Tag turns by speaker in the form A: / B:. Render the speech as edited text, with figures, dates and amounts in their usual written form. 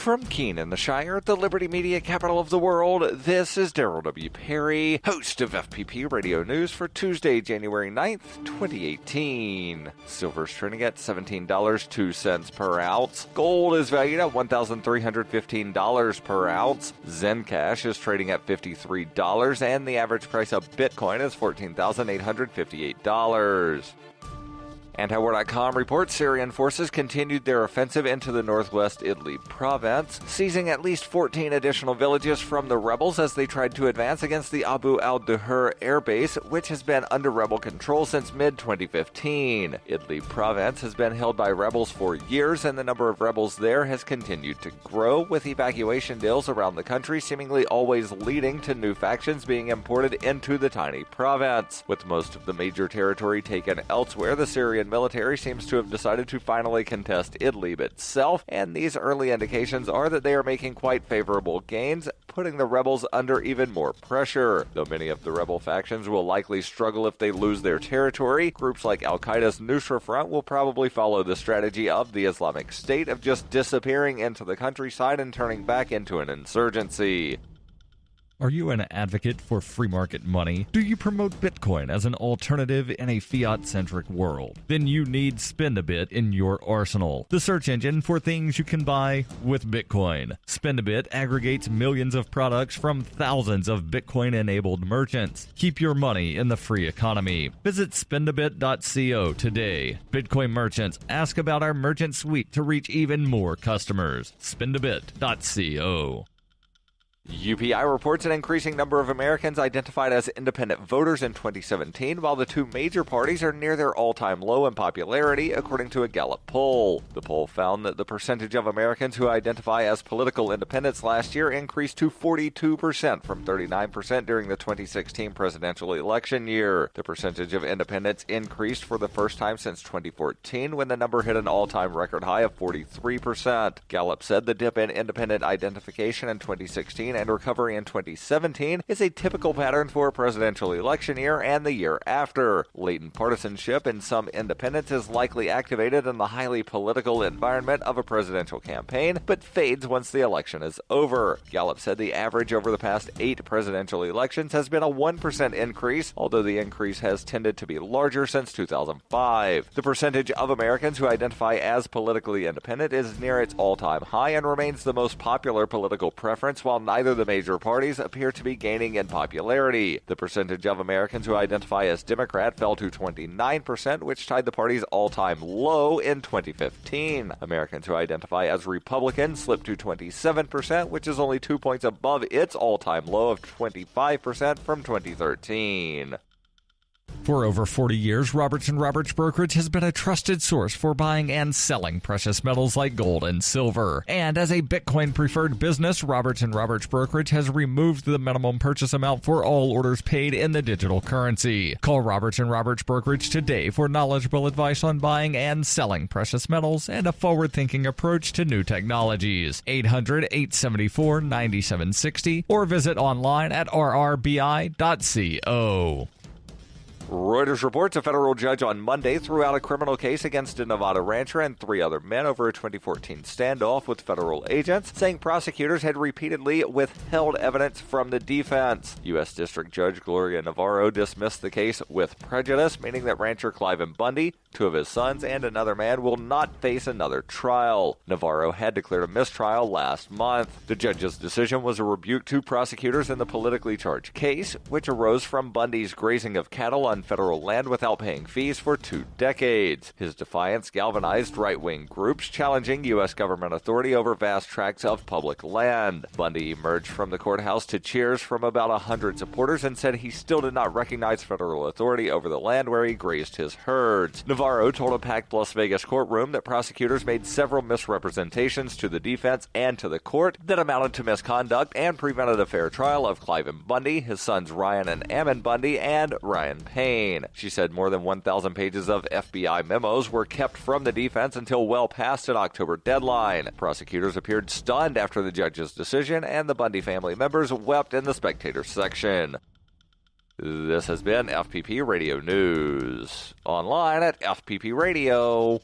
A: From Keene in the Shire, the Liberty Media capital of the world, this is Daryl W. Perry, host of FPP Radio News for Tuesday, January 9th, 2018. Silver's trading at $17.02 per ounce. Gold is valued at $1,315 per ounce. Zencash is trading at $53, and the average price of Bitcoin is $14,858. Antiwar.com reports Syrian forces continued their offensive into the northwest Idlib province, seizing at least 14 additional villages from the rebels as they tried to advance against the Abu al-Duhur airbase, which has been under rebel control since mid-2015. Idlib province has been held by rebels for years, and the number of rebels there has continued to grow, with evacuation deals around the country seemingly always leading to new factions being imported into the tiny province. With most of the major territory taken elsewhere, the Syrian military seems to have decided to finally contest Idlib itself, and these early indications are that they are making quite favorable gains, putting the rebels under even more pressure. Though many of the rebel factions will likely struggle if they lose their territory, groups like Al-Qaeda's Nusra Front will probably follow the strategy of the Islamic State of just disappearing into the countryside and turning back into an insurgency.
B: Are you an advocate for free market money? Do you promote Bitcoin as an alternative in a fiat-centric world? Then you need Spendabit in your arsenal, the search engine for things you can buy with Bitcoin. Spendabit aggregates millions of products from thousands of Bitcoin-enabled merchants. Keep your money in the free economy. Visit spendabit.co today. Bitcoin merchants, ask about our merchant suite to reach even more customers. Spendabit.co.
A: UPI reports an increasing number of Americans identified as independent voters in 2017, while the two major parties are near their all-time low in popularity, according to a Gallup poll. The poll found that the percentage of Americans who identify as political independents last year increased to 42% from 39% during the 2016 presidential election year. The percentage of independents increased for the first time since 2014, when the number hit an all-time record high of 43%. Gallup said the dip in independent identification in 2016 and recovery in 2017 is a typical pattern for a presidential election year and the year after. Latent partisanship in some independents is likely activated in the highly political environment of a presidential campaign, but fades once the election is over. Gallup said the average over the past 8 presidential elections has been a 1% increase, although the increase has tended to be larger since 2005. The percentage of Americans who identify as politically independent is near its all-time high and remains the most popular political preference, while neither the major parties appear to be gaining in popularity. The percentage of Americans who identify as Democrat fell to 29%, which tied the party's all-time low in 2015. Americans who identify as Republican slipped to 27%, which is only 2 points above its all-time low of 25% from 2013.
B: For over 40 years, Roberts & Roberts Brokerage has been a trusted source for buying and selling precious metals like gold and silver. And as a Bitcoin-preferred business, Roberts & Roberts Brokerage has removed the minimum purchase amount for all orders paid in the digital currency. Call Roberts & Roberts Brokerage today for knowledgeable advice on buying and selling precious metals and a forward-thinking approach to new technologies. 800-874-9760 or visit online at rrbi.co.
A: Reuters reports a federal judge on Monday threw out a criminal case against a Nevada rancher and 3 other men over a 2014 standoff with federal agents, saying prosecutors had repeatedly withheld evidence from the defense. U.S. District Judge Gloria Navarro dismissed the case with prejudice, meaning that rancher Cliven Bundy, 2 of his sons, and another man will not face another trial. Navarro had declared a mistrial last month. The judge's decision was a rebuke to prosecutors in the politically charged case, which arose from Bundy's grazing of cattle on federal land without paying fees for 2 decades. His defiance galvanized right-wing groups challenging U.S. government authority over vast tracts of public land. Bundy emerged from the courthouse to cheers from about 100 supporters and said he still did not recognize federal authority over the land where he grazed his herds. Navarro told a packed Las Vegas courtroom that prosecutors made several misrepresentations to the defense and to the court that amounted to misconduct and prevented a fair trial of Cliven Bundy, his sons Ryan and Ammon Bundy, and Ryan Payne. She said more than 1,000 pages of FBI memos were kept from the defense until well past an October deadline. Prosecutors appeared stunned after the judge's decision, and the Bundy family members wept in the spectator section. This has been FPP Radio News. Online at fppradio.com.